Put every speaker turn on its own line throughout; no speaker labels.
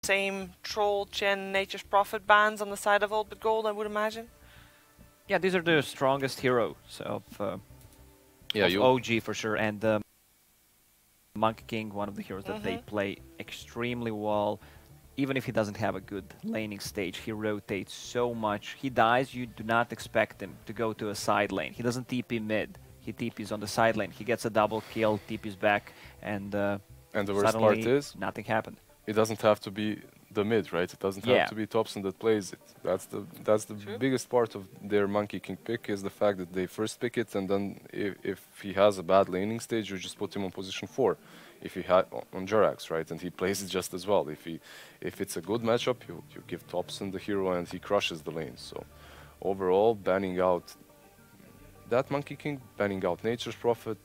same Troll, Chen, Nature's Prophet bands on the side of Old But Gold, I would imagine.
Yeah, these are the strongest heroes of, of OG for sure, and Monkey King, one of the heroes that they play extremely well. Even if he doesn't have a good laning stage, he rotates so much. He dies, you do not expect him to go to a side lane. He doesn't TP mid, he TPs on the side lane. He gets a double kill, TPs back, and
the worst part is
nothing happened.
It doesn't have to be the mid, right? It doesn't have to be Thompson that plays it. That's the biggest part of their Monkey King pick, is the fact that they first pick it, and then if he has a bad laning stage, you just put him on position 4. If he had on Jerax, right, and he plays it just as well. If it's a good matchup, you give Thompson the hero and he crushes the lane. So overall, banning out that Monkey King, banning out Nature's Prophet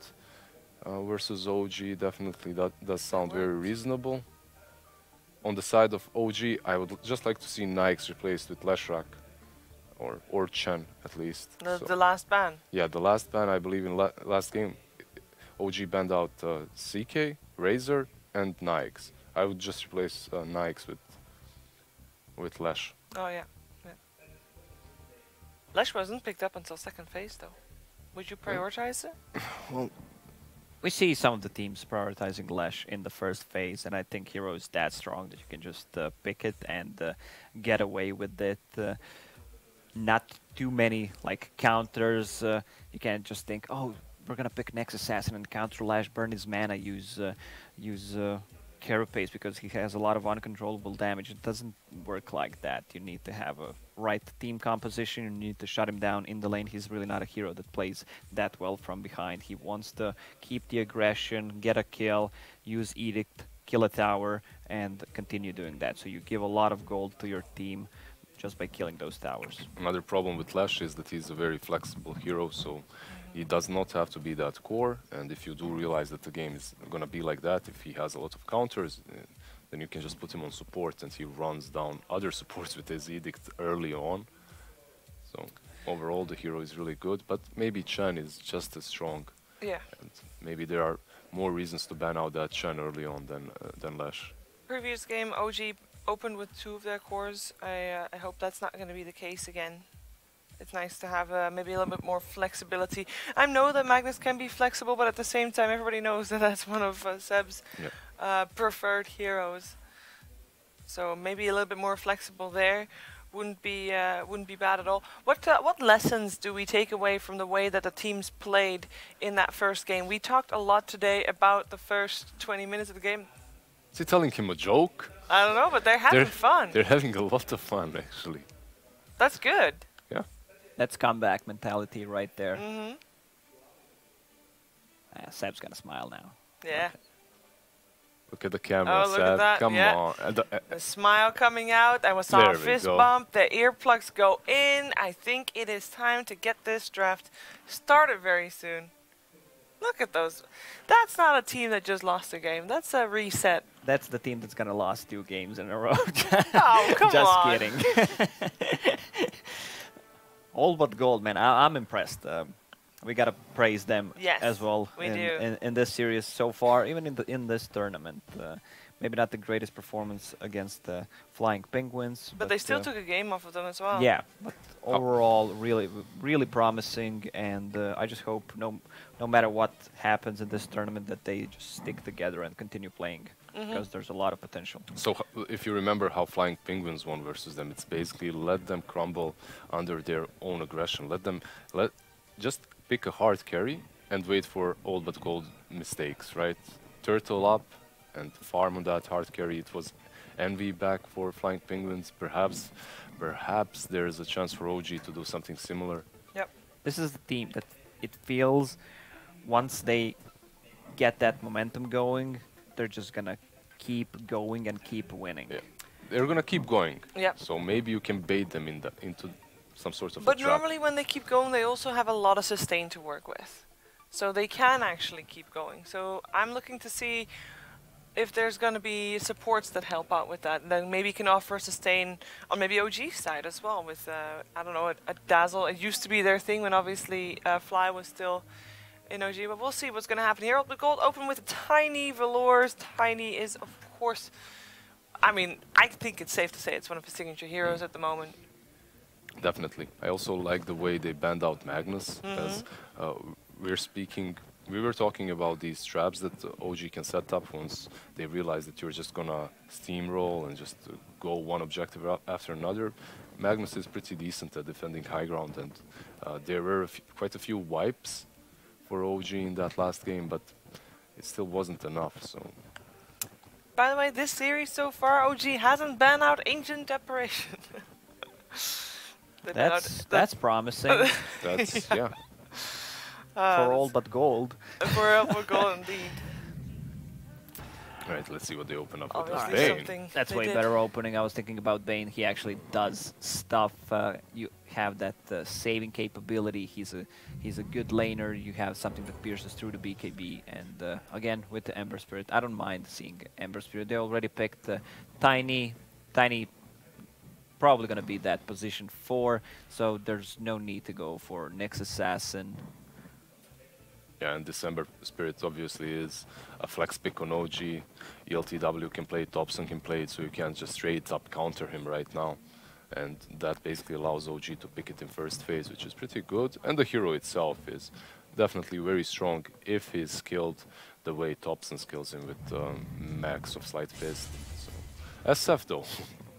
versus OG, definitely that does sound very reasonable. On the side of OG, I would just like to see Nyx replaced with Leshrac or Chen at least.
The last ban.
Yeah, the last ban, I believe in last game. OG banned out CK, Razor, and Nyx. I would just replace Nyx with Lesh.
Oh yeah. Lesh wasn't picked up until second phase though. Would you prioritize it?
Well,
we see some of the teams prioritizing Lesh in the first phase, and I think Hero is that strong that you can just pick it and get away with it. Not too many like counters. You can't just think, oh, we're gonna pick next assassin and counter Lash, burn his mana, use Carapace because he has a lot of uncontrollable damage. It doesn't work like that. You need to have a right team composition. You need to shut him down in the lane. He's really not a hero that plays that well from behind. He wants to keep the aggression, get a kill, use Edict, kill a tower, and continue doing that. So you give a lot of gold to your team just by killing those towers.
Another problem with Lash is that he's a very flexible hero, so he does not have to be that core, and if you do realize that the game is going to be like that, if he has a lot of counters, then you can just put him on support and he runs down other supports with his Edict early on. So overall the hero is really good, but maybe Chen is just as strong.
Yeah.
And maybe there are more reasons to ban out that Chen early on than Lash.
Previous game, OG opened with 2 of their cores. I hope that's not going to be the case again. It's nice to have maybe a little bit more flexibility. I know that Magnus can be flexible, but at the same time, everybody knows that that's one of Seb's preferred heroes. So maybe a little bit more flexible there wouldn't be bad at all. What lessons do we take away from the way that the teams played in that first game? We talked a lot today about the first 20 minutes of the game.
Is he telling him a joke?
I don't know, but they're having fun.
They're having a lot of fun, actually.
That's good.
Yeah.
That's comeback mentality right there. Seb's gonna smile now.
Yeah.
Okay. Look at the camera,
Oh, look
Seb.
at that.
Come on.
The smile coming out. I saw a fist bump. The earplugs go in. I think it is time to get this draft started very soon. Look at those. That's not a team that just lost a game. That's a reset.
That's the team that's gonna lose 2 games in a row.
Oh, come
just
on.
kidding. All but gold, man. I'm impressed. We gotta praise them as well in this series so far, even in this tournament. Maybe not the greatest performance against the Flying Penguins,
but they still took a game off of them as well.
Yeah, but overall, really promising. And I just hope no matter what happens in this tournament, that they just stick together and continue playing, because there's a lot of potential.
So if you remember how Flying Penguins won versus them, it's basically let them crumble under their own aggression. Just pick a hard carry and wait for all but gold mistakes, right? Turtle up and farm on that hard carry. It was envy back for Flying Penguins. Perhaps there's a chance for OG to do something similar.
Yep.
This is the team that it feels once they get that momentum going, they're just gonna keep going and keep winning.
Yeah. They're gonna keep going.
Yep.
So maybe you can bait them into some sort of
But
a trap.
normally when they keep going, they also have a lot of sustain to work with. So they can actually keep going. So I'm looking to see if there's going to be supports that help out with that. And then maybe you can offer sustain on maybe OG's side as well with, I don't know, a Dazzle. It used to be their thing when obviously Fly was still in OG. But we'll see what's going to happen here. The gold open with tiny velours. Tiny is, of course, I mean, I think it's safe to say it's one of his signature heroes at the moment.
Definitely. I also like the way they banned out Magnus, as we were talking about these traps that OG can set up once they realize that you're just gonna steamroll and just go one objective after another. Magnus is pretty decent at defending high ground, and there were quite a few wipes for OG in that last game, but it still wasn't enough. So.
By the way, this series so far, OG hasn't banned out Ancient Apparition.
That's promising.
That's yeah.
For all but gold.
For all but gold, indeed.
All right, let's see what they open up with
this
Bane.
That's way better opening. I was thinking about Bane. He actually does stuff. You have that saving capability. He's a good laner. You have something that pierces through the BKB. And again, with the Ember Spirit, I don't mind seeing Ember Spirit. They already picked Tiny, probably going to be that position 4. So there's no need to go for Nyx Assassin.
Yeah, and December Spirit obviously is a flex pick on OG. ELTW can play it, Thompson can play it, so you can't just straight up counter him right now. And that basically allows OG to pick it in first phase, which is pretty good. And the hero itself is definitely very strong if he's skilled the way Thompson skills him with max of Sleight Fist. So, SF though.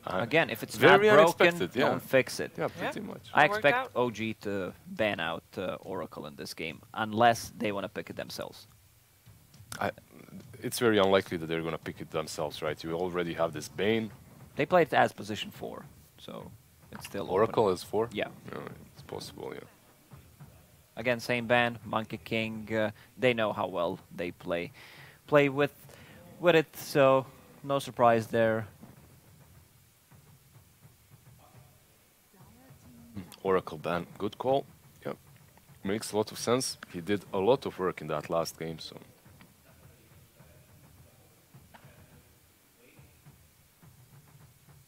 Again, if it's not broken,
yeah.
Don't fix it.
Yeah, pretty much.
I expect OG to ban out Oracle in this game, unless they want to pick it themselves.
It's very unlikely that they're going to pick it themselves, right? You already have this Bane.
They play it as position 4, so it's still
Oracle
open.
is 4?
Yeah.
It's possible, yeah.
Again, same ban, Monkey King. They know how well they play with it, so no surprise there.
Oracle ban, good call. Yeah, makes a lot of sense. He did a lot of work in that last game, so.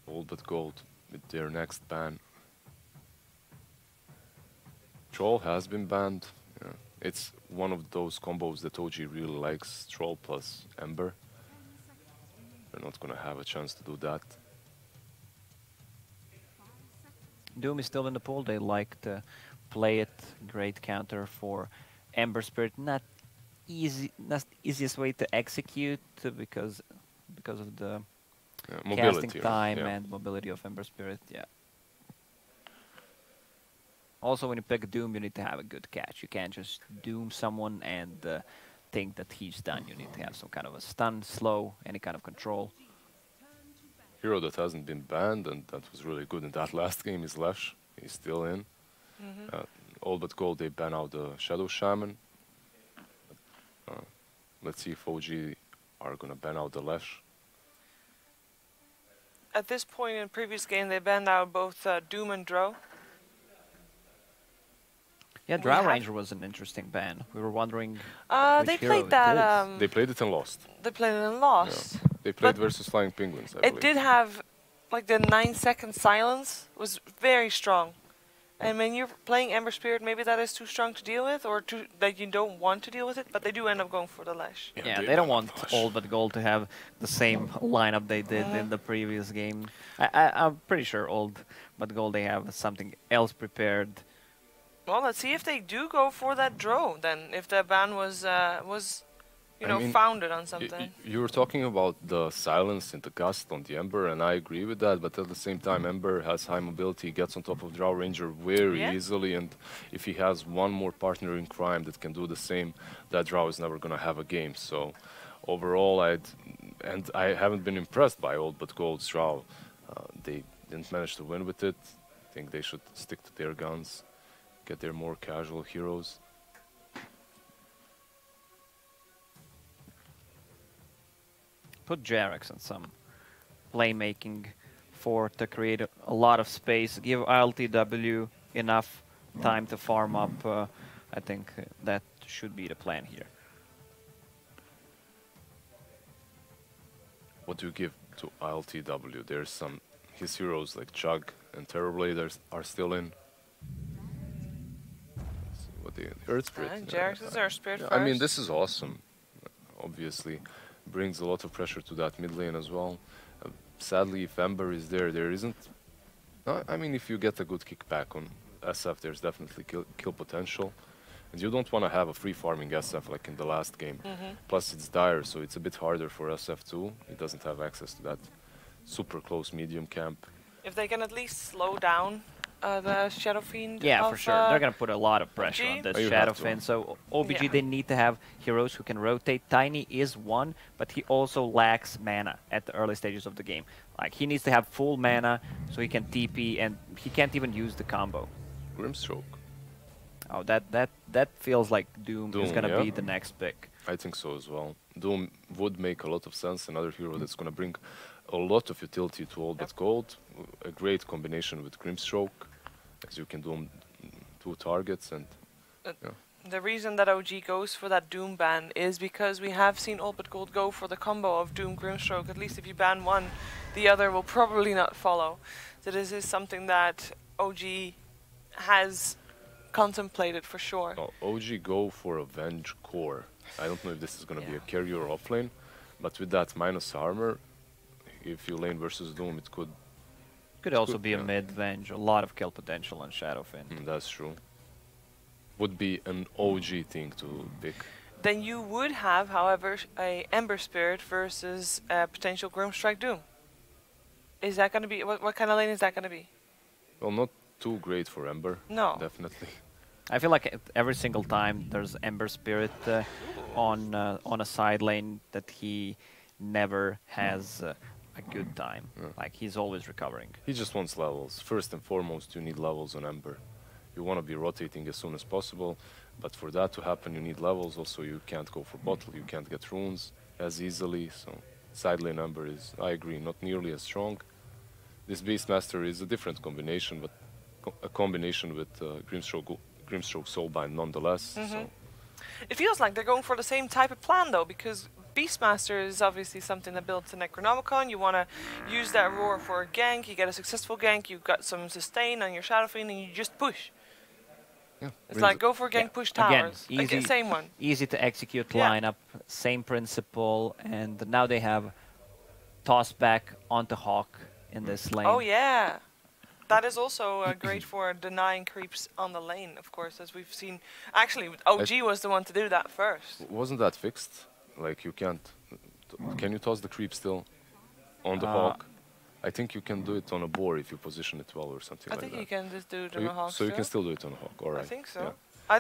All but gold with their next ban. Troll has been banned. Yeah. It's one of those combos that OG really likes, Troll plus Ember. They're not gonna have a chance to do that.
Doom is still in the pool. They like to play it. Great counter for Ember Spirit. Not the easiest way to execute because of the casting time and mobility of Ember Spirit. Yeah. Also, when you pick Doom, you need to have a good catch. You can't just Doom someone and think that he's done. You need to have some kind of a stun, slow, any kind of control.
Hero that hasn't been banned and that was really good in that last game is Lesh. He's still in. All but gold, they ban out the Shadow Shaman. Let's see if OG are gonna ban out the Lesh.
At this point in previous game, they banned out both Doom and Drow.
Yeah, Drow Ranger was an interesting ban. We were wondering.
They played that.
They played it and lost.
They played it and lost.
Yeah. They played versus Flying Penguins, I believe.
It did have, like, the 9-second silence was very strong. And when you're playing Ember Spirit, maybe that is too strong to deal with, or that you don't want to deal with it, but they do end up going for the Lash.
Yeah, they don't want All but Gold to have the same lineup they did in the previous game. I'm pretty sure Old but Gold, they have something else prepared.
Well, let's see if they do go for that Drow, then, if the ban was founded on something.
You were talking about the silence and the gust on the Ember, and I agree with that, but at the same time, Ember has high mobility, gets on top of Drow Ranger very easily, and if he has one more partner in crime that can do the same, that Drow is never going to have a game. So overall, I haven't been impressed by Old but Gold's Drow. They didn't manage to win with it. I think they should stick to their guns, get their more casual heroes.
Put Jarex on some playmaking to create a lot of space. Give ILTW enough time to farm up. I think that should be the plan here.
What do you give to ILTW? There's some his heroes like Chug and Terrorblade are still in. Let's see what the Earth Spirit.
Jarex is Earth Spirit first.
I mean, this is awesome. Obviously, brings a lot of pressure to that mid lane as well. sadly, if Ember is there, there isn't. I mean, if you get a good kickback on SF, there's definitely kill potential. And you don't want to have a free farming SF like in the last game. Plus, it's dire, so it's a bit harder for SF too. It doesn't have access to that super close medium camp.
If they can at least slow down the Shadow Fiend.
Yeah, for sure. They're going to put a lot of pressure on this Shadow Fiend. So OBG, they need to have heroes who can rotate. Tiny is one, but he also lacks mana at the early stages of the game. Like, he needs to have full mana so he can TP, and he can't even use the combo.
Grimstroke.
Oh, that feels like Doom is going to be the next pick.
I think so as well. Doom would make a lot of sense. Another hero that's going to bring a lot of utility to all but gold. A great combination with Grimstroke, as you can do on 2 targets. And
the reason that OG goes for that Doom ban is because we have seen all but gold go for the combo of Doom Grimstroke. At least if you ban one, the other will probably not follow. So this is something that OG has contemplated for sure.
Oh, OG go for a Venge core. I don't know if this is going to be a carry or offlane, but with that minus armor, if you lane versus Doom, it could...
Could also be a mid-Venge. A lot of kill potential on Shadow Fiend.
That's true. Would be an OG thing to pick.
Then you would have, however, a Ember Spirit versus a potential Grimstrike Doom. Is that going to be... What kind of lane is that going to be?
Well, not too great for Ember.
No.
Definitely.
I feel like every single time there's Ember Spirit on a side lane that he never has a good time. Like, he's always recovering.
He just wants levels. First and foremost, you need levels on Ember. You want to be rotating as soon as possible, but for that to happen, you need levels. Also, you can't go for bottle, you can't get runes as easily, so side lane Ember is, I agree, not nearly as strong. This Beastmaster is a different combination, but a combination with Grimstroke Soulbind nonetheless. So.
It feels like they're going for the same type of plan though, because Beastmaster is obviously something that builds a Necronomicon. You want to use that roar for a gank, you get a successful gank, you've got some sustain on your Shadow Fiend, and you just push.
Yeah,
it's like go for gank, push towers.
Again, easy,
same one.
Easy to execute lineup, same principle, and now they have toss back onto Hawk in this lane.
Oh yeah. That is also great for denying creeps on the lane, of course, as we've seen. Actually, OG was the one to do that first.
Wasn't that fixed? Like, you can't... Can you toss the creep still on the Hawk? I think you can do it on a boar if you position it well or something like that.
I think you can just do it on a Hawk.
So you can still do it on a Hawk, alright.
I think so.
Yeah.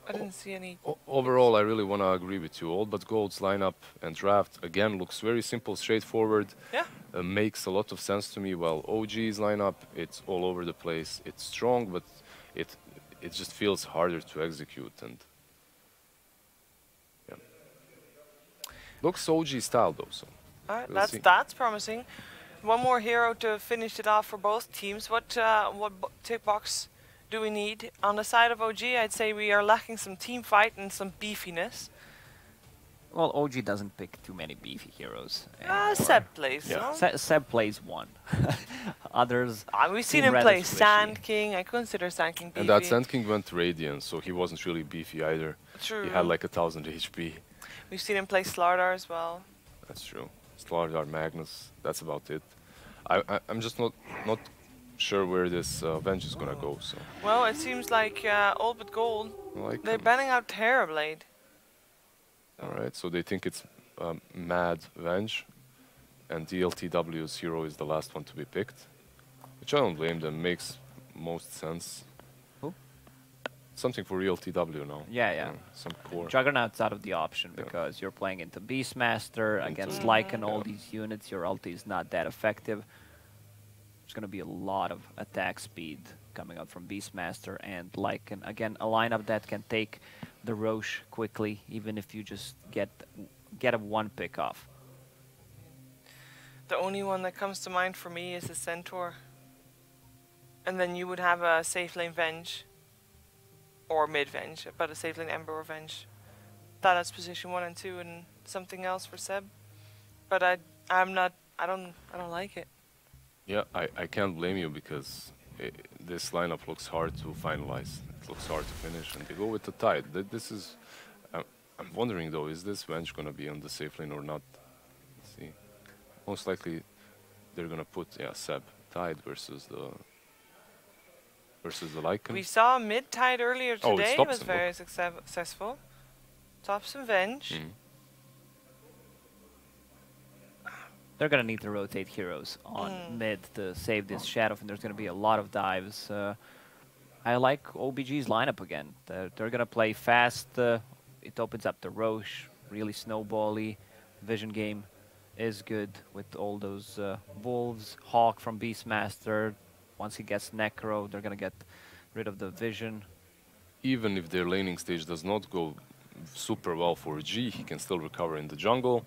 I didn't see any...
Overall, I really want to agree with you. All but Gold's lineup and draft, again, looks very simple, straightforward.
Yeah.
Makes a lot of sense to me. Well, OG's lineup, it's all over the place. It's strong, but it just feels harder to execute. And yeah. Looks OG style, though. So
that's promising. One more hero to finish it off for both teams. What tick box do we need? On the side of OG, I'd say we are lacking some team fight and some beefiness.
Well, OG doesn't pick too many beefy heroes.
Seb plays.
Yeah. Seb plays one. Others.
We've seen him play Sand King. I consider Sand King beefy.
And that Sand King went Radiant, so he wasn't really beefy either.
True.
He had like 1,000 HP.
We've seen him play Slardar as well.
That's true. Slardar, Magnus. That's about it. I'm just not sure where this Venge is gonna go. So.
Well, it seems like all but gold. They're banning out Terrorblade.
Alright, so they think it's Mad Venge, and DLTW's hero is the last one to be picked, which I don't blame them, makes most sense.
Who?
Something for real TW now.
Yeah.
Some core.
Juggernaut's out of the option because you're playing into Beastmaster, against Lycan, all these units, your ulti is not that effective. There's going to be a lot of attack speed coming out from Beastmaster and Lycan. Again, a lineup that can take the Roche quickly, even if you just get a one pick off.
The only one that comes to mind for me is the Centaur. And then you would have a safe lane Venge. Or mid-Venge, but a safe lane Ember or Venge. That is position 1 and 2 and something else for Seb. But I don't like it.
Yeah, I can't blame you because this lineup looks hard to finalize. It looks hard to finish, and they go with the Tide. This is... I'm wondering though, is this Venge gonna be on the safe lane or not? Let's see. most likely they're gonna put Seb Tide versus the Lycan.
We saw mid Tide earlier today. It was
Thompson,
very successful. Thompson Venge.
They're going to need to rotate heroes on mid to save this Shadow, and there's going to be a lot of dives. I like OBG's lineup again. They're going to play fast. It opens up the Roche, really snowbally. Vision game is good with all those Wolves. Hawk from Beastmaster. Once he gets Necro, they're going to get rid of the Vision.
Even if their laning stage does not go super well for G, he can still recover in the jungle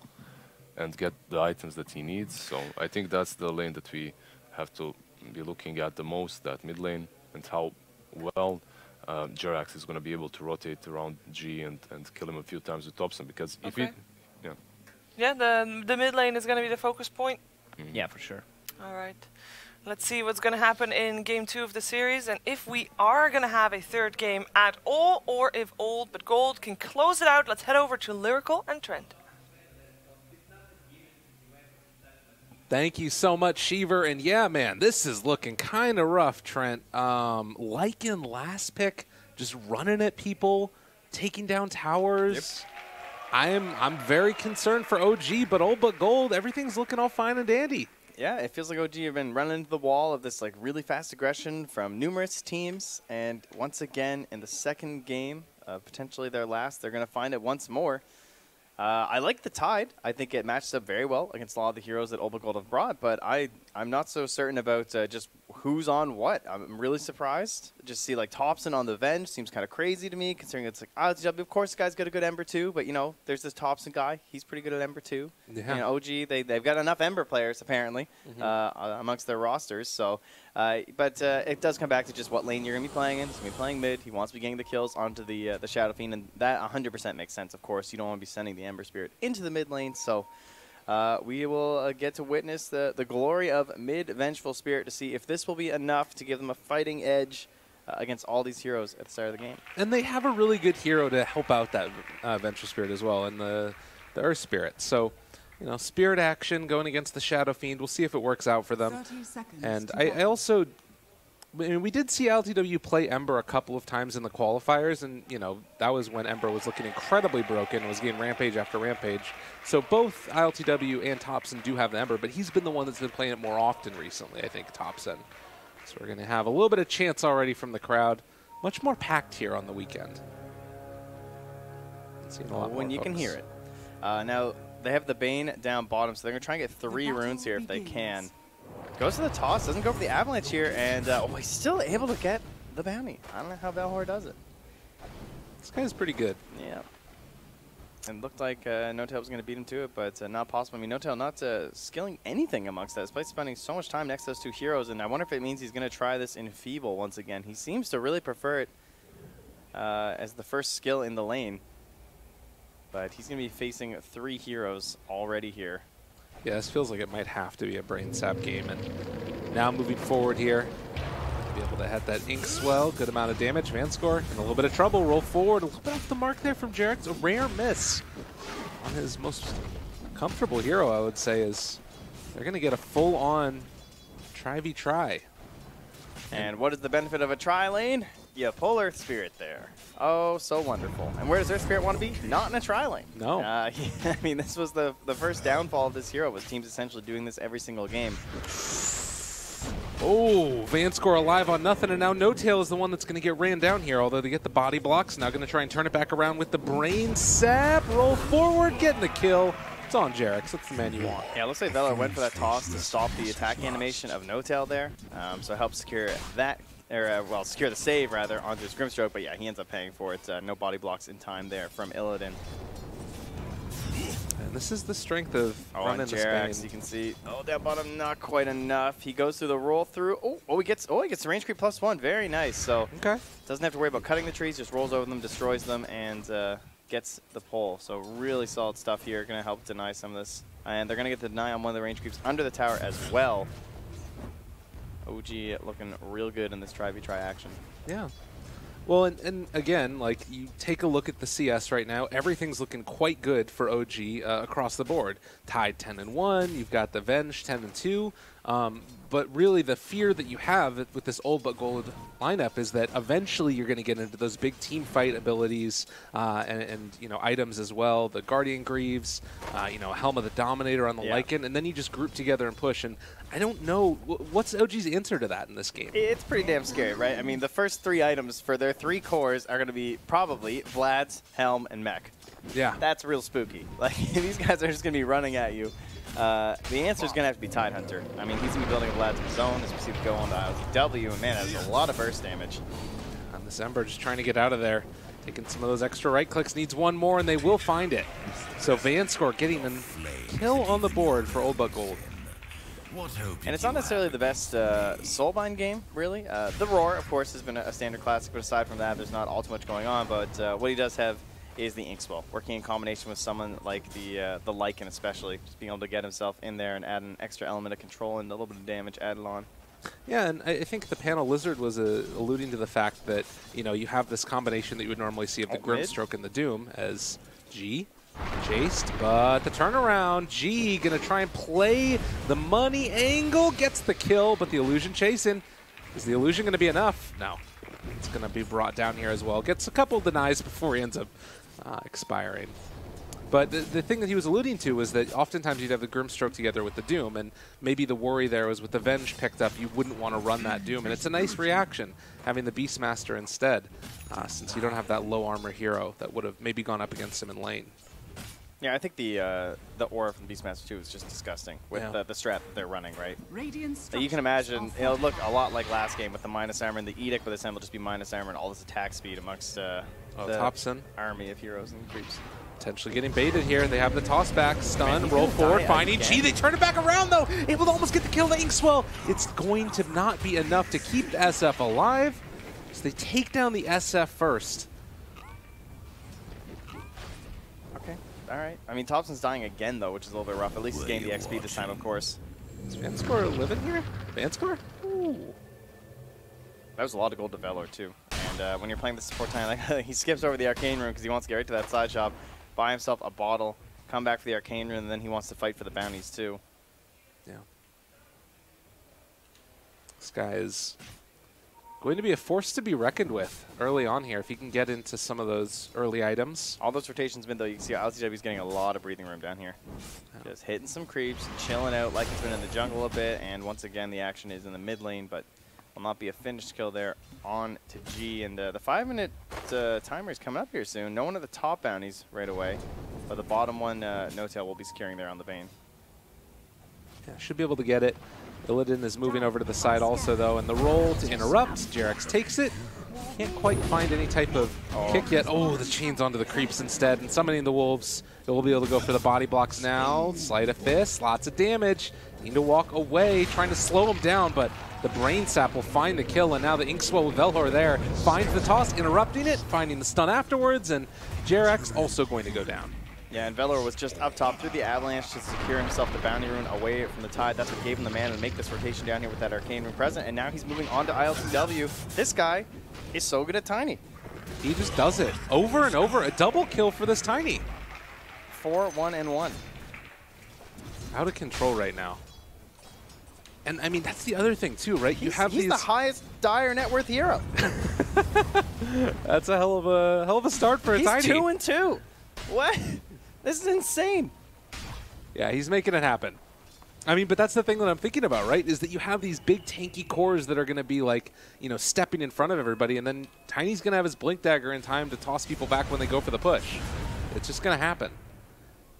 and get the items that he needs. So I think that's the lane that we have to be looking at the most, that mid lane, and how well Jerax is going to be able to rotate around G and kill him a few times with Thompson. Because if he...
Yeah, the mid lane is going to be the focus point.
Yeah, for sure.
All right. Let's see what's going to happen in Game 2 of the series, and if we are going to have a third game at all, or if Old but Gold can close it out. Let's head over to Lyrical and Trent.
Thank you so much, Sheever. And yeah, man, this is looking kind of rough, Trent. Lycan last pick, just running at people, taking down towers. Yep. I'm very concerned for OG, but Old but Gold, everything's looking all fine and dandy.
Yeah, it feels like OG have been running into the wall of this like really fast aggression from numerous teams, and once again in the second game, potentially their last, they're going to find it once more. I like the Tide. I think it matches up very well against a lot of the heroes that Old but Gold have brought, but I'm not so certain about just who's on what. I'm really surprised. Just see like Thompson on the Venge seems kind of crazy to me, considering it's like LTW. Of course, this guy's got a good Ember too, but you know, there's this Thompson guy. He's pretty good at Ember too. Yeah. You know, OG, they've got enough Ember players apparently amongst their rosters. So, but it does come back to just what lane you're gonna be playing in. He's gonna be playing mid. He wants to be getting the kills onto the Shadow Fiend, and that 100% makes sense. Of course, you don't want to be sending the Ember Spirit into the mid lane. So. We will get to witness the glory of mid-Vengeful Spirit to see if this will be enough to give them a fighting edge against all these heroes at the start of the game.
And they have a really good hero to help out that Vengeful Spirit as well, and the Earth Spirit. So, you know, Spirit action going against the Shadow Fiend. We'll see if it works out for them. And I also... I mean, we did see LTW play Ember a couple of times in the qualifiers, and, you know, that was when Ember was looking incredibly broken and was getting rampage after rampage. So both LTW and Thompson do have the Ember, but he's been the one that's been playing it more often recently, I think, Thompson. So we're going to have a little bit of chance already from the crowd. Much more packed here on the weekend.
Seeing a lot when you can hear it. Now, they have the Bane down bottom, so they're going to try and get 3 runes here if they can. Goes to the toss, doesn't go for the avalanche here, and he's still able to get the bounty. I don't know how Valhor does it.
This guy's pretty good.
Yeah. And looked like No-Tail was going to beat him to it, but not possible. I mean, No-Tail not skilling anything amongst that, despite spending so much time next to those 2 heroes, and I wonder if it means he's going to try this in Feeble once again. He seems to really prefer it as the first skill in the lane, but he's going to be facing 3 heroes already here.
Yeah, this feels like it might have to be a brain sap game. And now moving forward here, be able to hit that Ink Swell, good amount of damage. Vanscore in a little bit of trouble, roll forward, a little bit off the mark there from Jerax. A rare miss on his most comfortable hero, I would say, is they're going to get a full-on try-v-try.
And what is the benefit of a tri-lane? You pull Earth Spirit there. Oh, so wonderful. And where does Earth Spirit want to be? Not in a tri-lane.
No.
I mean, this was the first downfall of this hero, was teams essentially doing this every single game.
Oh, Vanscore alive on nothing, and now No-Tail is the one that's going to get ran down here, although they get the body blocks. Now going to try and turn it back around with the Brain Sap. Roll forward, getting the kill. It's on Jerax. That's the man you want.
Yeah, looks like Valor went for that toss to stop the attack animation of No-Tail there. So help secure that, or secure the save rather onto his Grimstroke. But yeah, he ends up paying for it. No body blocks in time there from Illidan.
And this is the strength of running the
Jerax, you can see. Oh, that bottom not quite enough. He goes through the roll through. He gets the range creep +1. Very nice. So doesn't have to worry about cutting the trees. Just rolls over them, destroys them, and gets the pull. So really solid stuff here. Going to help deny some of this. And they're going to get the deny on one of the range creeps under the tower as well. OG looking real good in this try-v-try action.
Yeah. Well, and again, like, you take a look at the CS right now, everything's looking quite good for OG across the board. Tied 10-1, you've got the Venge 10-2, but really the fear that you have with this old but gold lineup is that eventually you're going to get into those big team fight abilities and you know, items as well, the Guardian Greaves, you know, Helm of the Dominator on the Lycan, and then you just group together and push. And I don't know, what's OG's answer to that in this game?
It's pretty damn scary, right? I mean, the first 3 items for their 3 cores are going to be probably Vlad's, Helm, and Mech.
Yeah.
That's real spooky. Like, these guys are just going to be running at you. The answer is going to have to be Tidehunter. I mean, he's going to be building a Vlad's of his own as we see it go on to ILTW, and man, that's a lot of burst damage.
And this Ember just trying to get out of there. Taking some of those extra right clicks, needs one more, and they will find it. So Vanscore getting a kill on the board for Old But Gold.
And it's not necessarily the best Soulbind game, really. The Roar, of course, has been a standard classic, but aside from that, there's not all too much going on. But what he does have is the Inkswell, working in combination with someone like the Lycan especially, just being able to get himself in there and add an extra element of control and a little bit of damage added on.
Yeah, and I think the panel Lizard was alluding to the fact that, you know, you have this combination that you would normally see of the Grimstroke and the Doom as G chased, but the turnaround, G gonna try and play the money angle, gets the kill, but the illusion chasing. Is the illusion gonna be enough? No. It's gonna be brought down here as well. Gets a couple denies before he ends up expiring. But the thing that he was alluding to was that oftentimes you'd have the Grimstroke together with the Doom, and maybe the worry there was with the Venge picked up, you wouldn't want to run that Doom. And it's a nice reaction, having the Beastmaster instead, since you don't have that low armor hero that would have maybe gone up against him in lane.
Yeah, I think the aura from Beastmaster 2 is just disgusting with the strat that they're running, right? So you can imagine it'll look a lot like last game with the minus armor and the Edict, but this time will just be minus armor and all this attack speed amongst the
Thompson
army of heroes and creeps.
Potentially getting baited here. They have the toss back, stun, roll forward, finding G. They turn it back around though, able to almost get the kill to Inkswell. It's going to not be enough to keep SF alive, so they take down the SF first.
Okay, all right. I mean, Thompson's dying again though, which is a little bit rough. At least he's gained the XP this time, of course.
Is Vanscore living here? Vanscore? Ooh.
That was a lot of gold to Velor too. And when you're playing the support time, like, he skips over the arcane room because he wants to get right to that side shop, buy himself a bottle, come back for the arcane room, and then he wants to fight for the bounties too.
Yeah. This guy is going to be a force to be reckoned with early on here if he can get into some of those early items.
All those rotations been though, you can see LCW's getting a lot of breathing room down here. Yeah. Just hitting some creeps, chilling out like he's been in the jungle a bit, and once again the action is in the mid lane, but will not be a finished kill there on to G. And the 5-minute timer is coming up here soon. No one at the top bounties right away, but the bottom one, No-Tail will be securing there on the Bane.
Yeah, should be able to get it. Illidan is moving over to the side also though, and the roll to interrupt. Jerax takes it. Can't quite find any type of kick yet. Oh, the chains onto the creeps instead, and summoning the wolves. It will be able to go for the body blocks now. Sleight of fist, lots of damage. Need to walk away, trying to slow him down, but the Brain Sap will find the kill, and now the Inkswell with Velhor there finds the toss, interrupting it, finding the stun afterwards, and Jerax also going to go down.
Yeah, and Velhor was just up top through the avalanche to secure himself the bounty rune away from the Tide. That's what gave him the mana to make this rotation down here with that arcane rune present, and now he's moving on to ILTW. This guy is so good at Tiny.
He just does it over and over. A double kill for this Tiny.
4-1-1.
Out of control right now. And I mean, that's the other thing too, right?
He's the highest Dire net worth hero.
That's a hell of a start for a Tiny.
He's 2-2. What? This is insane.
Yeah, he's making it happen. I mean, but that's the thing that I'm thinking about, right? Is that you have these big tanky cores that are going to be like, you know, stepping in front of everybody, and then Tiny's going to have his Blink Dagger in time to toss people back when they go for the push. It's just going to happen.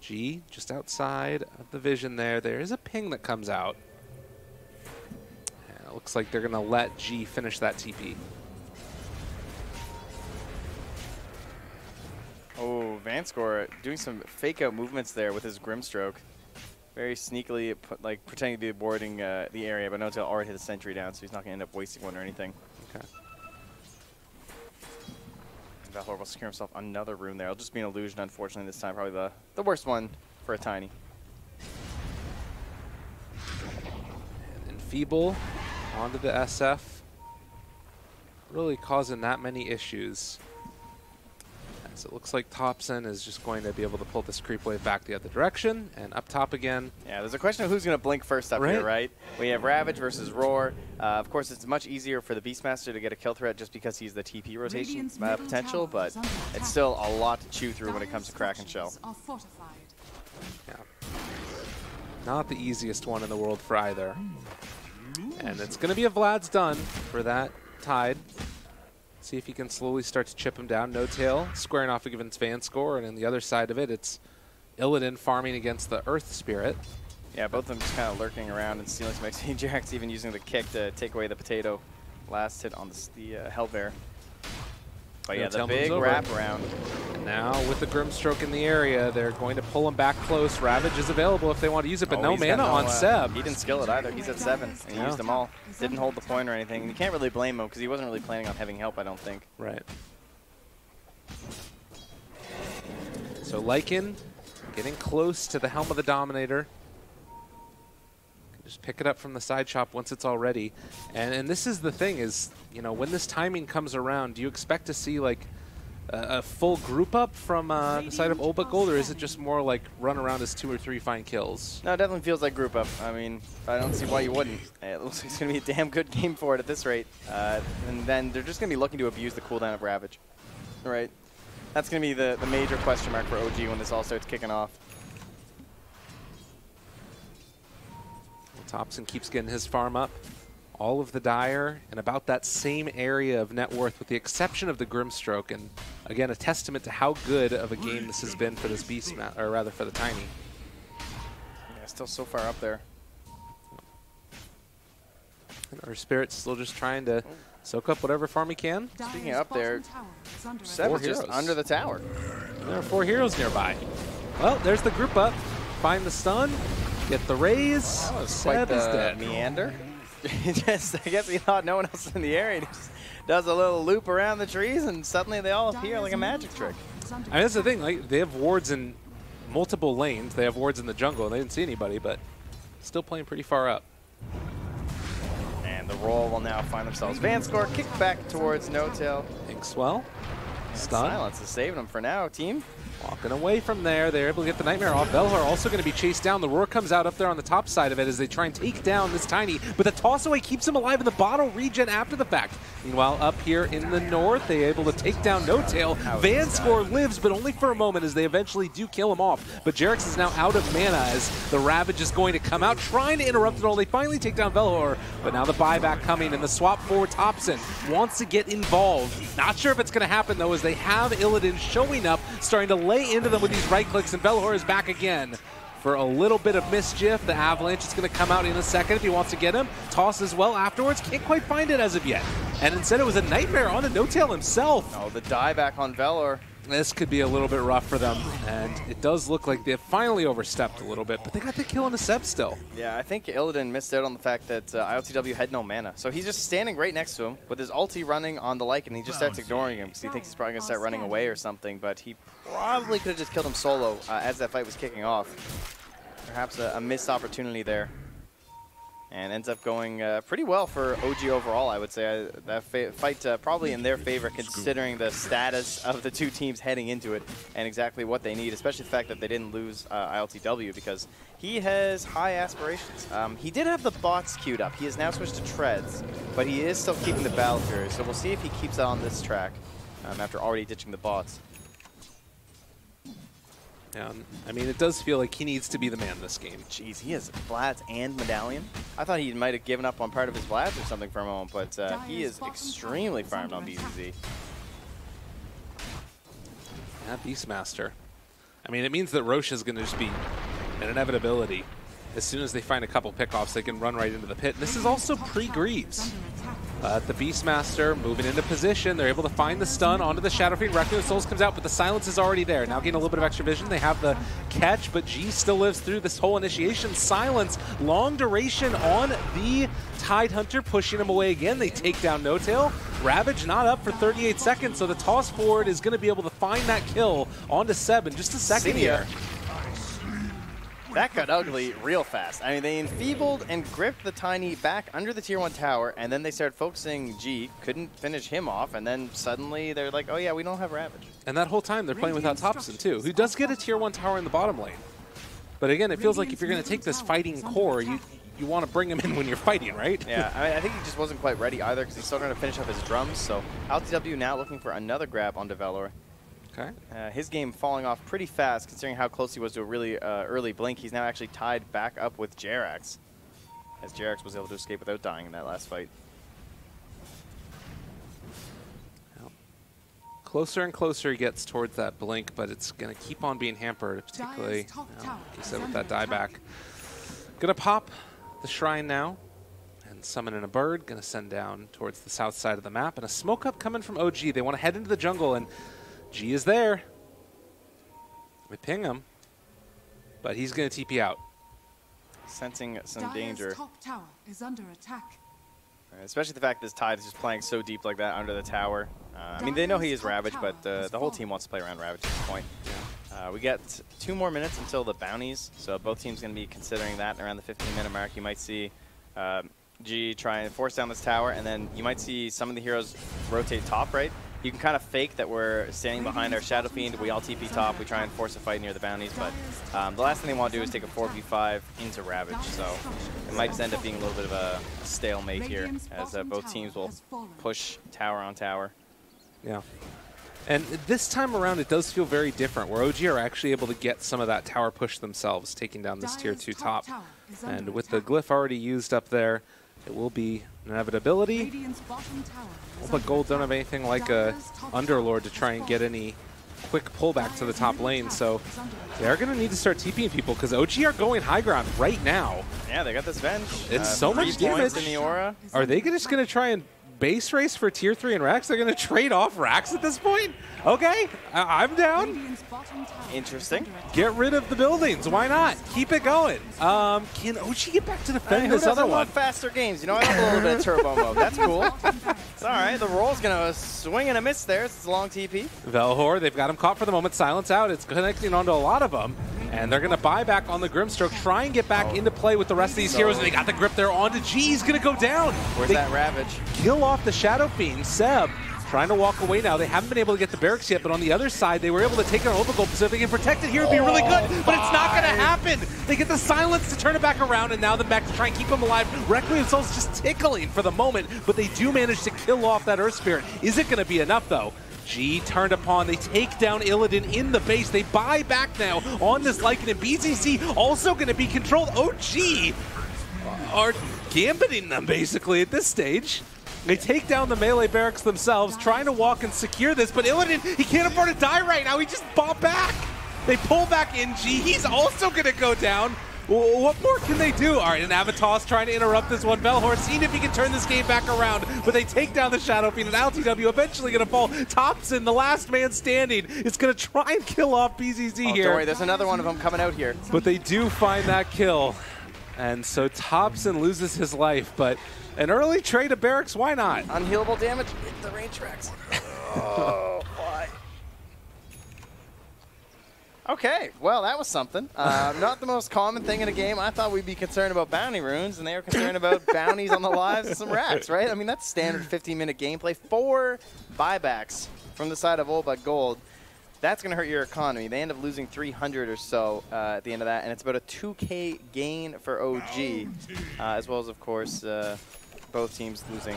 G, just outside of the vision there. There is a ping that comes out. And it looks like they're going to let G finish that TP.
Oh, Vanscore doing some fake out movements there with his Grimstroke. Very sneakily, like pretending to be boarding the area, but No-Tail already hit a sentry down, so he's not going to end up wasting one or anything.
Okay.
And Velhor will secure himself another rune there. It'll just be an illusion, unfortunately, this time. Probably the worst one for a Tiny.
And Feeble onto the SF. really causing that many issues. As it looks like Thompson is just going to be able to pull this creep wave back the other direction and up top again.
Yeah, there's a question of who's going to blink first up here, right? We have Ravage versus Roar. Of course, it's much easier for the Beastmaster to get a kill threat just because he's the TP rotation potential, but it's still a lot to chew through when it comes to Kraken Shell.
Yeah. Not the easiest one in the world for either. And it's going to be a Vlad's done for that Tide. See if he can slowly start to chip him down. No Tail squaring off against Vanscore, and on the other side of it, it's Illidan farming against the Earth Spirit.
Yeah, both of them just kind of lurking around and stealing some XP. Jarek's even using the kick to take away the potato. Last hit on the Hellbear. But yeah, the big wraparound.
Now with the Grimstroke in the area, they're going to pull him back close. Ravage is available if they want to use it, but no mana on Seb.
He didn't skill it either. He's at 7, and he used them all. Didn't hold the point or anything. And you can't really blame him because he wasn't really planning on having help, I don't think.
Right. So Lycan getting close to the Helm of the Dominator. Just pick it up from the side shop once it's all ready. And this is the thing is, you know, when this timing comes around, do you expect to see like a full group up from the side of Olbuk Gold, or is it just more like run around as 2 or 3 fine kills?
No, it definitely feels like group up. I mean, I don't see why you wouldn't. It looks like it's going to be a damn good game for it at this rate. And then they're just going to be looking to abuse the cooldown of Ravage. Right? That's going to be the major question mark for OG when this all starts kicking off.
Thompson keeps getting his farm up. All of the Dire and about that same area of net worth with the exception of the Grimstroke. And again, a testament to how good of a game this has been for this or rather for the Tiny.
Yeah, still so far up there.
And our Spirit's still just trying to soak up whatever farm he can.
Speaking of up there, Seb just under the tower.
There are 4 heroes nearby. Well, there's the group up. Find the stun. Get the raise.
That was
Seb
quite
is dead.
meander. I guess he thought no one else in the area. He just does a little loop around the trees, and suddenly they all appear like a magic trick.
I mean, that's the thing. Like, they have wards in multiple lanes. They have wards in the jungle. They didn't see anybody, but still playing pretty far up.
And the roll will now find themselves. Vanscore kicked back towards No Tail.
Inkswell. Stun.
Silence is saving them for now, team.
Walking away from there, they're able to get the Nightmare off. Velhar also going to be chased down. The Roar comes out up there on the top side of it as they try and take down this Tiny, but the toss away keeps him alive in the bottle regen after the fact. Meanwhile, up here in the north, they're able to take down No Tail. Vanscore lives, but only for a moment as they eventually do kill him off. But Jarek's is now out of mana as the Ravage is going to come out, trying to interrupt it all. They finally take down Velhar, but now the buyback coming and the swap for Thompson wants to get involved. Not sure if it's going to happen though, as they have Illidan showing up, starting to lay into them with these right clicks, and Velhar is back again for a little bit of mischief. The Avalanche is going to come out in a second if he wants to get him. Toss as well afterwards. Can't quite find it as of yet. And instead it was a Nightmare on a No Tail himself.
Oh, the dieback on Velhar.
This could be a little bit rough for them, and it does look like they've finally overstepped a little bit, but they got the kill on the Seb still.
Yeah, I think Illidan missed out on the fact that ILTW had no mana. So he's just standing right next to him with his ulti running on the Lycan, and he just starts ignoring him because he thinks he's probably going to start running away or something, but he probably could have just killed him solo as that fight was kicking off. Perhaps a missed opportunity there. And ends up going pretty well for OG overall, I would say. That fight probably in their favor, considering the status of the two teams heading into it and exactly what they need, especially the fact that they didn't lose ILTW because he has high aspirations. He did have the bots queued up. He has now switched to treads, but he is still keeping the Battle Fury, so we'll see if he keeps that on this track after already ditching the bots.
Yeah, I mean, it does feel like he needs to be the man this game.
Jeez, he has Vlad's and Medallion. I thought he might have given up on part of his Vlad's or something for a moment, but he is extremely farmed on BZZ.
Yeah, Beastmaster. I mean, it means that Roche is going to just be an inevitability. As soon as they find a couple pickoffs, they can run right into the pit. And this is also pre-Greaves. The Beastmaster moving into position. They're able to find the stun onto the Shadow Fiend. Requiem of Souls comes out, but the silence is already there. Now getting a little bit of extra vision. They have the catch, but G still lives through this whole initiation. Silence, long duration on the Tidehunter, pushing him away again. They take down No Tail. Ravage not up for 38 seconds, so the toss forward is going to be able to find that kill onto Seb in just a second here.
That got ugly real fast. I mean, they enfeebled and gripped the Tiny back under the Tier 1 tower, and then they started focusing G, couldn't finish him off, and then suddenly they're like, oh yeah, we don't have Ravage.
And that whole time they're playing without Thompson too, who does get a Tier 1 tower in the bottom lane. But again, it feels like if you're going to take this fighting core, you want to bring him in when you're fighting, right?
Yeah, I think he just wasn't quite ready either because he's still trying to finish up his drums, so LTW now looking for another grab on Develor.
Okay.
His game falling off pretty fast considering how close he was to a really early blink. He's now actually tied back up with Jerax, as Jerax was able to escape without dying in that last fight.
Well, closer and closer he gets towards that blink, but it's going to keep on being hampered, particularly, like you said, with that dieback. Going to pop the shrine now and summon in a bird. Going to send down towards the south side of the map, and a smoke up coming from OG. They want to head into the jungle, and G is there. We ping him, but he's going to TP out.
Sensing some danger.
Top tower is under attack.
Especially the fact this Tide is just playing so deep like that under the tower. I mean, they know he is Ravage, but the whole team wants to play around Ravage at this point. We got 2 more minutes until the bounties, so both teams going to be considering that. Around the 15-minute mark, you might see G try and force down this tower, and then you might see some of the heroes rotate top, right? You can kind of fake that we're standing behind our Shadow Fiend. We all TP top. We try and force a fight near the bounties, but the last thing they want to do is take a 4v5 into Ravage. So it might just end up being a little bit of a stalemate here, as both teams will push tower on tower.
Yeah. And this time around, it does feel very different, where OG are actually able to get some of that tower push themselves, taking down this Tier 2 top. And with the glyph already used up there, it will be an inevitability. But Gold don't have anything like a Underlord to try and get any quick pullback to the top lane, so they're going to need to start TPing people because OG are going high ground right now.
Yeah, they got this Venge.
It's so much damage.
In the aura.
Are they just going to try and base race for Tier 3 and Rax? They're going to trade off Rax at this point? Okay, I'm down.
Interesting.
Get rid of the buildings. Why not? Keep it going. Can OG get back to defend this other one?
Faster games. You know, I love a little bit of turbo mode. That's cool. It's all right. The roll's going to swing and a miss there. It's a long TP.
Velhor, they've got him caught for the moment. Silence out. It's connecting onto a lot of them. And they're going to buy back on the Grimstroke, try and get back into play with the rest of these heroes. And they got the grip there onto G. He's going to go down.
Where's that Ravage?
Kill off the Shadow Fiend. Seb trying to walk away now. They haven't been able to get the barracks yet, but on the other side, they were able to take it on Overgold. So if they can protect it here, it'd be really good. But it's not going to happen. They get the silence to turn it back around, and now they're back to try and keep them alive. Requiem themselves just tickling for the moment, but they do manage to kill off that Earth Spirit. Is it going to be enough, though? G turned upon. They take down Illidan in the base. They buy back now on this Lycan, and BZZ also going to be controlled. OG are gambiting them, basically, at this stage. They take down the melee barracks themselves, trying to walk and secure this, but Illidan, he can't afford to die right now. He just bought back. They pull back in G. He's also going to go down. Well, what more can they do? All right, and Avatar's trying to interrupt this one. Velhor seeing if he can turn this game back around, but they take down the Shadow Fiend, and LTW eventually going to fall. Thompson, the last man standing, is going to try and kill off BZZ here.
Don't worry, there's another one of them coming out here.
But they do find that kill. And so Thompson loses his life, but an early trade of barracks, why not?
Unhealable damage, hit the range tracks. Oh, why? Okay, well, that was something. Not the most common thing in a game. I thought we'd be concerned about bounty runes, and they were concerned about bounties on the lives of some racks, right? I mean, that's standard 15-minute gameplay. 4 buybacks from the side of Olba Gold. That's going to hurt your economy. They end up losing 300 or so at the end of that, and it's about a 2K gain for OG, as well as, of course, both teams losing.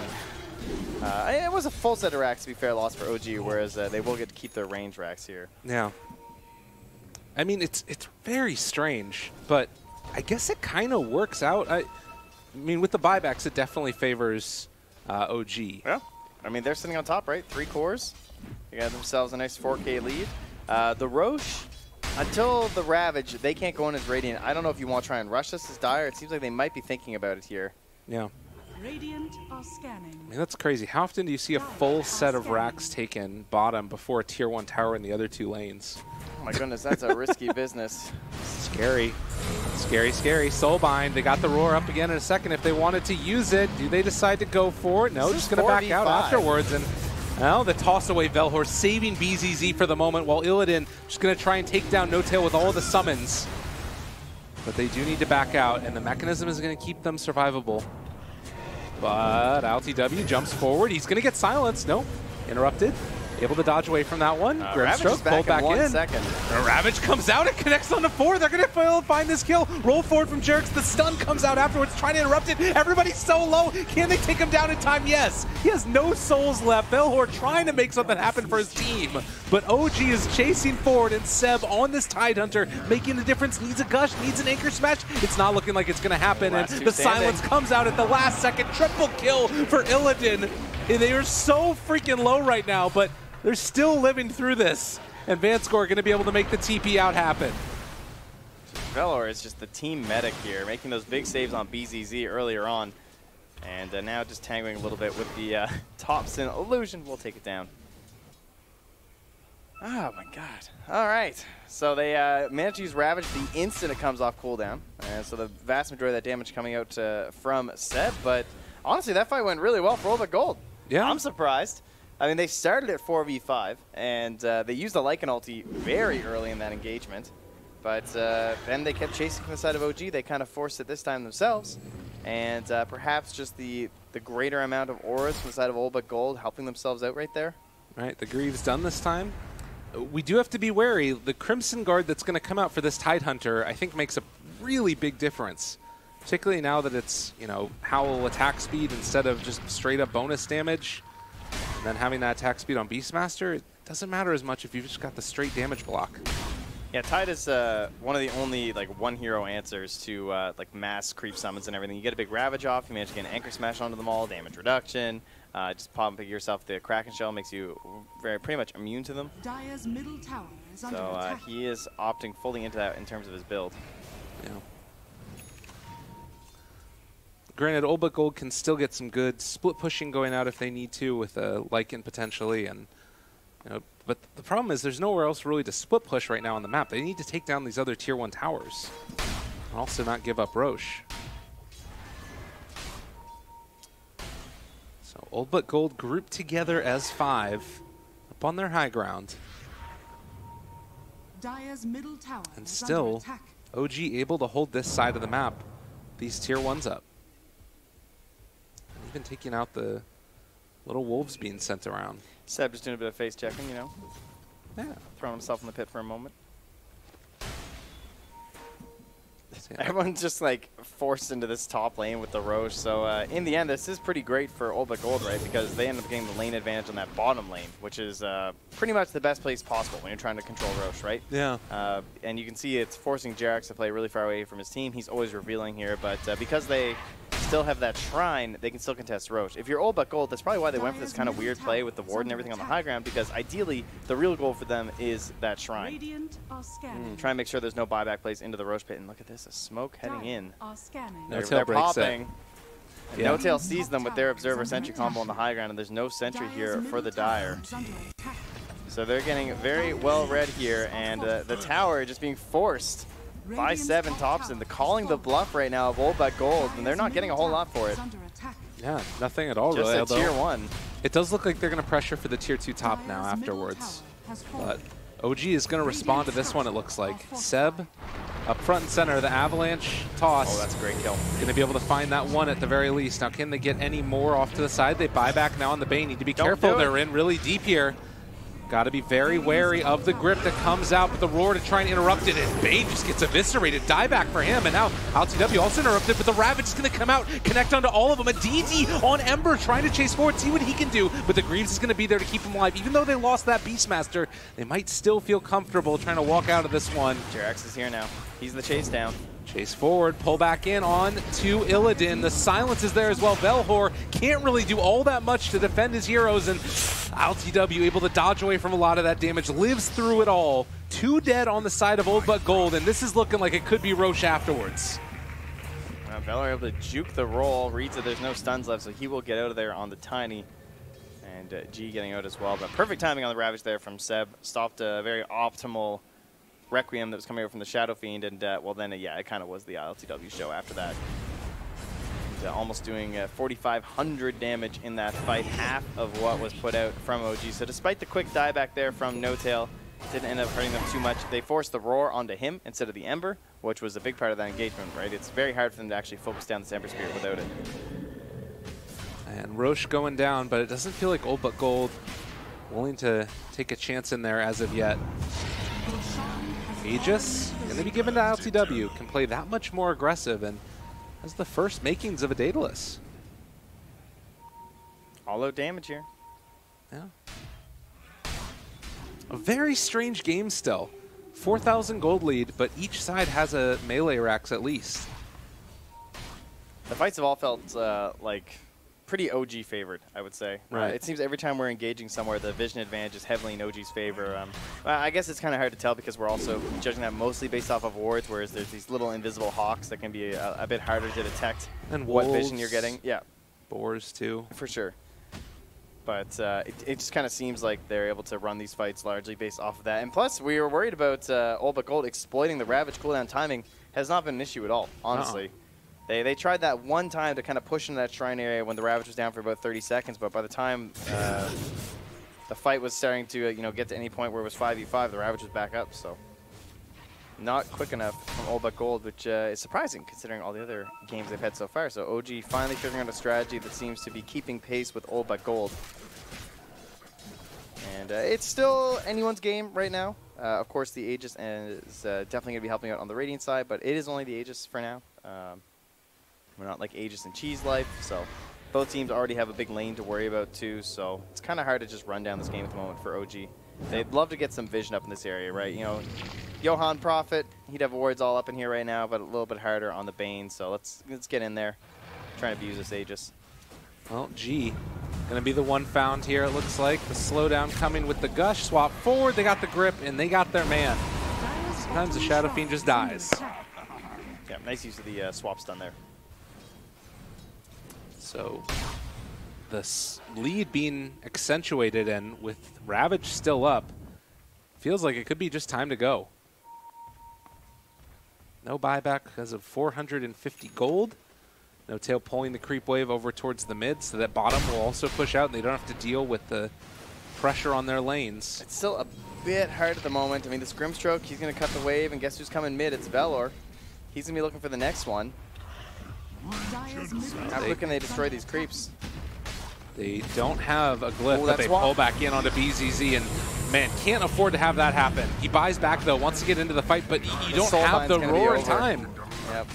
It was a full set of racks, to be fair, loss for OG, whereas they will get to keep their range racks here.
Yeah. I mean, it's very strange, but I guess it kind of works out. I mean, with the buybacks, it definitely favors OG.
Yeah. I mean, they're sitting on top, right? 3 cores. They got themselves a nice 4K lead. The Roche, until the Ravage, they can't go in as Radiant. I don't know if you want to try and rush this as Dire. It seems like they might be thinking about it here.
Yeah.
Radiant are scanning.
I mean, that's crazy. How often do you see a full set of racks taken bottom before a Tier 1 tower in the other 2 lanes?
Oh my goodness, that's a risky business.
Scary. Scary, scary. Soulbind, they got the roar up again in a second. If they wanted to use it, do they decide to go for it? No, just going to back out afterwards. And well, the toss away Velhor, saving BZZ for the moment, while Illidan just going to try and take down No Tail with all the summons. But they do need to back out, and the mechanism is going to keep them survivable. But LTW jumps forward. He's going to get silenced. Nope. Interrupted. Able to dodge away from that one. Grimstroke pulled back in. Ravage comes out and connects on the 4. They're going to find this kill. Roll forward from Jerks. The stun comes out afterwards, trying to interrupt it. Everybody's so low. Can they take him down in time? Yes. He has no souls left. Velhor trying to make something happen for his team. But OG is chasing forward, and Seb on this Tidehunter, making the difference. Needs a gush, needs an anchor smash. It's not looking like it's going to happen, and the silence comes out at the last second. Triple kill for Illidan. They are so freaking low right now, but they're still living through this. And Vanscore going to be able to make the TP out happen.
Velor is just the team medic here, making those big saves on BZZ earlier on. And now just tangling a little bit with the Thompson illusion. We'll take it down. Oh my god. All right. So they managed to use Ravage the instant it comes off cooldown. And so the vast majority of that damage coming out from Seb. But honestly, that fight went really well for Olva Gold.
Yeah.
I'm surprised. I mean, they started at 4v5, and they used the Lycan ulti very early in that engagement. But then they kept chasing from the side of OG. They kind of forced it this time themselves. And perhaps just the greater amount of auras from the side of Olba Gold helping themselves out right there.
Right, the Greaves done this time. We do have to be wary. The Crimson Guard that's going to come out for this Tidehunter, I think, makes a really big difference. Particularly now that it's, you know, Howl attack speed instead of just straight up bonus damage. And then having that attack speed on Beastmaster, it doesn't matter as much if you've just got the straight damage block.
Yeah, Tide is one of the only one hero answers to like mass creep summons and everything. You get a big Ravage off, you manage to get an Anchor Smash onto them all, damage reduction. Just popping yourself the Kraken Shell makes you pretty much immune to them.
Dire's middle tower is under
So
attack.
he is opting fully into that in terms of his build.
Yeah. Granted, Olba Gold can still get some good split pushing going out if they need to with a Lycan potentially, and you know, but the problem is there's nowhere else really to split push right now on the map. They need to take down these other tier 1 towers and also not give up Roche. So Olba Gold grouped together as 5 up on their high ground,
Dire's middle tower
and
is
still
under attack.
OG able to hold this side of the map, these tier 1s up. Even taking out the little wolves being sent around.
Seb just doing a bit of face checking, you know.
Yeah.
Throwing himself in the pit for a moment.
So, yeah.
Everyone's just like forced into this top lane with the Roche. So in the end, this is pretty great for Olba Gold, right? Because they end up getting the lane advantage on that bottom lane, which is pretty much the best place possible when you're trying to control Roche, right?
Yeah.
And you can see it's forcing Jerax to play really far away from his team. He's always revealing here, but because they still have that shrine, they can still contest Roche. If you're Olba Gold, that's probably why they went for this kind of weird play with the ward and everything on the high ground, because ideally the real goal for them is that shrine.
Radiant are scanning.
Try and make sure there's no buyback plays into the Roche pit. And look at this, a smoke heading in.
Are scanning.
No
They're
breaks
popping. And
Yeah.
No-Tail sees them with their Observer Sentry combo on the high ground, and there's no sentry here for the Dire.
Is under attack.
So they're getting very well read here, and the tower just being forced by 7 Thompson. They're calling the bluff right now of Olba Gold, and they're not getting a whole lot for it.
Yeah, nothing at all
Just
really.
a
although
tier 1.
It does look like they're going to pressure for the tier 2 top now afterwards. But OG is going to respond to this one, it looks like. Seb up front and center, the Avalanche toss.
Oh, that's a great kill.
Going to be able to find that one at the very least. Now, can they get any more off to the side? They buy back now on the Bane. Need to be careful. They're in really deep here. Got to be very wary of the grip that comes out with the roar to try and interrupt it. And Bane just gets eviscerated. Dieback for him. And now LTW also interrupted, but the Ravage is going to come out, connect onto all of them. A DD on Ember trying to chase forward, see what he can do. But the Greaves is going to be there to keep him alive. Even though they lost that Beastmaster, they might still feel comfortable trying to walk out of this one.
Jerax is here now. He's the chase down.
Chase forward, pull back in on to Illidan. The silence is there as well. Velhor can't really do all that much to defend his heroes, and LTW able to dodge away from a lot of that damage, lives through it all. 2 dead on the side of Olba Gold, and this is looking like it could be Roche afterwards.
Velhor able to juke the roll, reads that there's no stuns left, so he will get out of there on the Tiny. And G getting out as well, but perfect timing on the Ravage there from Seb. Stopped a very optimal Requiem that was coming out from the Shadow Fiend, and well then, yeah, it kind of was the LTW show after that. And, almost doing 4,500 damage in that fight, half of what was put out from OG. So despite the quick dieback there from No-Tail, didn't end up hurting them too much. They forced the Roar onto him instead of the Ember, which was a big part of that engagement, right? It's very hard for them to actually focus down this Ember Spirit without it.
And Roche going down, but it doesn't feel like Old But Gold willing to take a chance in there as of yet. Aegis going to be given to LTW, can play that much more aggressive and has the first makings of a Daedalus.
All out damage here.
Yeah. A very strange game still. 4,000 gold lead, but each side has a melee Rax at least.
The fights have all felt like pretty OG favored, I would say.
Right.
It seems every time we're engaging somewhere, the vision advantage is heavily in OG's favor. I guess it's kind of hard to tell because we're also judging that mostly based off of wards, whereas there's these little invisible hawks that can be a bit harder to detect
And
what
wolves,
vision you're getting. Yeah,
boars too.
for sure. But it just kind of seems like they're able to run these fights largely based off of that. And plus, we were worried about Old But Gold exploiting the Ravage cooldown timing. Has not been an issue at all, honestly. They tried that one time to kind of push into that shrine area when the Ravage was down for about 30 seconds, but by the time the fight was starting to get to any point where it was 5v5, the Ravage was back up. So not quick enough from Old But Gold, which is surprising considering all the other games they've had so far. So OG finally figuring out a strategy that seems to be keeping pace with Old But Gold. And it's still anyone's game right now. Of course, the Aegis is definitely going to be helping out on the Radiant side, but it is only the Aegis for now. We're not like Aegis and Cheese Life, so both teams already have a big lane to worry about too, so it's kind of hard to just run down this game at the moment for OG. They'd love to get some vision up in this area, right? You know, Johan Prophet, he'd have wards all up in here right now, but a little bit harder on the Bane, so let's get in there, try and abuse this Aegis.
Well, G going to be the one found here, it looks like. The slowdown coming with the Gush. Swap forward, they got the grip, and they got their man. Sometimes the Shadow Fiend just dies.
Yeah, nice use of the swap stun there.
So the lead being accentuated and with Ravage still up, feels like it could be just time to go. No buyback because of 450 gold. No Tail pulling the creep wave over towards the mid, so that bottom will also push out and they don't have to deal with the pressure on their lanes.
It's still a bit hard at the moment. I mean, this Grimstroke, he's going to cut the wave, and guess who's coming mid? It's Velor. He's going to be looking for the next one. How quick can they destroy these creeps?
They don't have a glyph
Ooh,
that they
swap.
pull back in onto BZZ, and man, can't afford to have that happen. He buys back though, wants to get into the fight, but you don't have the roar in time.
Yep.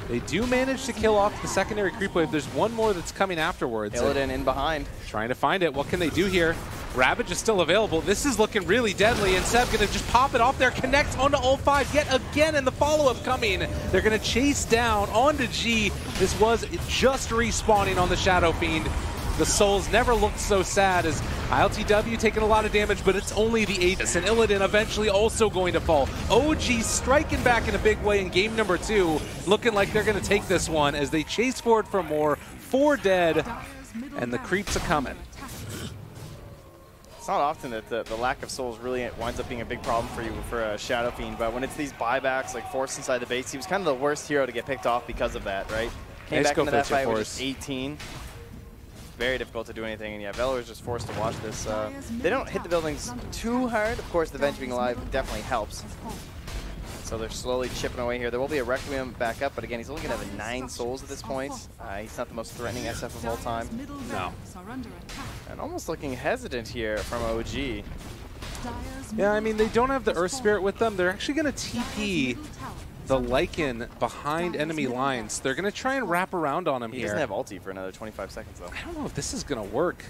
They do manage to kill off the secondary creep wave. There's one more that's coming afterwards.
Illidan in behind.
Trying to find it. What can they do here? Ravage is still available. This is looking really deadly, and Seb going to just pop it off there, connect onto ult 5 yet again, and the follow-up coming. They're going to chase down onto G. This was just respawning on the Shadow Fiend. The Souls never looked so sad as ILTW taking a lot of damage, but it's only the Aegis, and Illidan eventually also going to fall. OG striking back in a big way in game number 2, looking like they're going to take this one as they chase forward for more. 4 dead, and the creeps are coming.
It's not often that the lack of souls really winds up being a big problem for you for a Shadow Fiend, but when it's these buybacks like forced inside the base, he was kind of the worst hero to get picked off because of that, right? Came back into that fight with just 18. Very difficult to do anything, and yeah, Velor is just forced to watch this. They don't hit the buildings too hard. Of course, the Venge being alive definitely helps. So they're slowly chipping away here. There will be a Requiem back up, but again, he's only going to have 9 souls at this point. He's not the most threatening SF of all time.
No.
And almost looking hesitant here from OG.
Yeah, I mean, they don't have the Earth Spirit with them. They're actually going to TP the Lycan behind enemy lines. They're going to try and wrap around on him here.
He doesn't have ulti for another 25 seconds, though.
I don't know if this is going to work.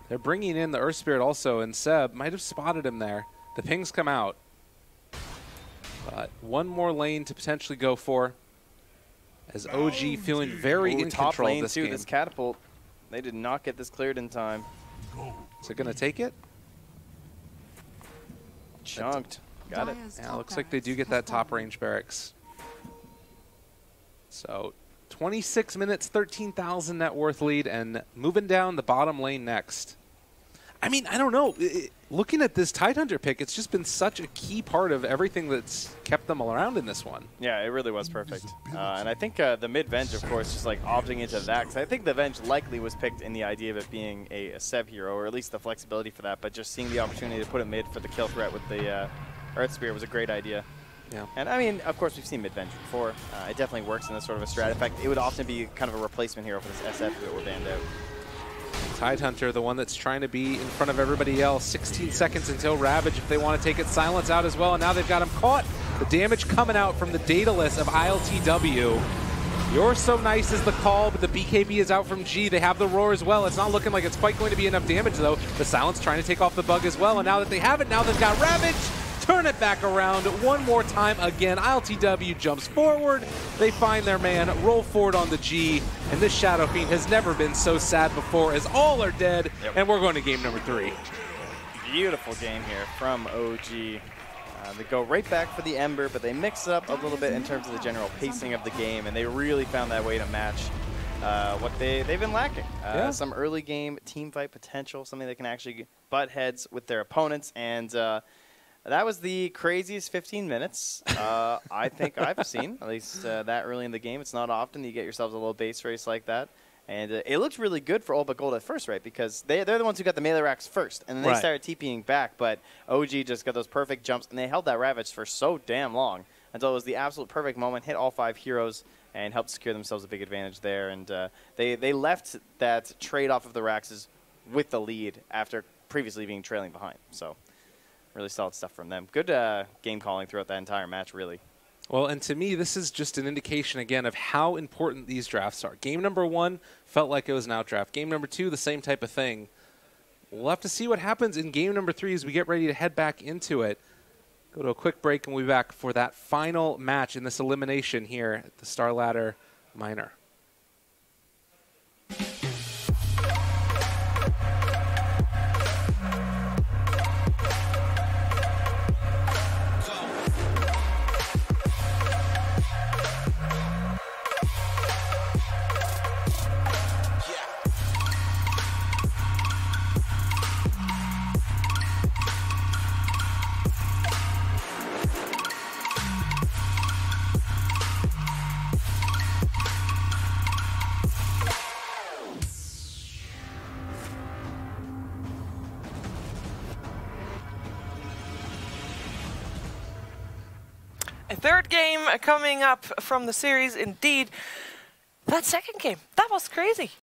They're bringing in the Earth Spirit also, and Seb might have spotted him there. The pings come out. But one more lane to potentially go for, as OG feeling very in control of this game.
This catapult, they did not get this cleared in time.
Is it going to take it?
Chunked. Got it.
Yeah, looks like they do get that top range barracks. So 26 minutes, 13,000 net worth lead, and moving down the bottom lane next. I mean, I don't know. looking at this Tidehunter pick, it's just been such a key part of everything that's kept them around in this one.
Yeah, it really was perfect. And I think the mid-Venge, of course, just like opting into that, because I think the Venge likely was picked in the idea of it being a Sev hero, or at least the flexibility for that, but just seeing the opportunity to put it mid for the kill threat with the Earth Spear was a great idea.
Yeah.
And I mean, of course, we've seen mid-Venge before. It definitely works in this sort of a strat. In fact, it would often be kind of a replacement hero for this SF that were banned out.
Tidehunter, the one that's trying to be in front of everybody else. 16 seconds until Ravage if they want to take it. Silence out as well, and now they've got him caught. The damage coming out from the Daedalus of ILTW. You're So Nice is the call, but the BKB is out from G. They have the Roar as well. It's not looking like it's quite going to be enough damage, though. The Silence trying to take off the Bug as well, and now that they have it, now they've got Ravage. Turn it back around one more time again. ILTW jumps forward. They find their man, roll forward on the G, and this Shadow Fiend has never been so sad before as all are dead, and we're going to game number 3.
Beautiful game here from OG. They go right back for the Ember, but they mix it up a little bit in terms of the general pacing of the game, and they really found that way to match what they've been lacking. Some early game team fight potential, something that can actually butt heads with their opponents, and that was the craziest 15 minutes I think I've seen, at least that early in the game. It's not often that you get yourselves a little base race like that. And it looked really good for All But Gold at first, right? Because they're the ones who got the melee racks first, and then they started TPing back. But OG just got those perfect jumps, and they held that Ravage for so damn long until it was the absolute perfect moment, hit all 5 heroes, and helped secure themselves a big advantage there. And they left that trade-off of the racks with the lead after previously being trailing behind. So really solid stuff from them. Good game calling throughout that entire match, really.
Well, and to me, this is just an indication, again, of how important these drafts are. Game number 1 felt like it was an outdraft. Game number 2, the same type of thing. We'll have to see what happens in game number 3 as we get ready to head back into it. Go to a quick break, and we'll be back for that final match in this elimination here at the Star Ladder Minor.
A third game coming up from the series. Indeed, that second game, that was crazy.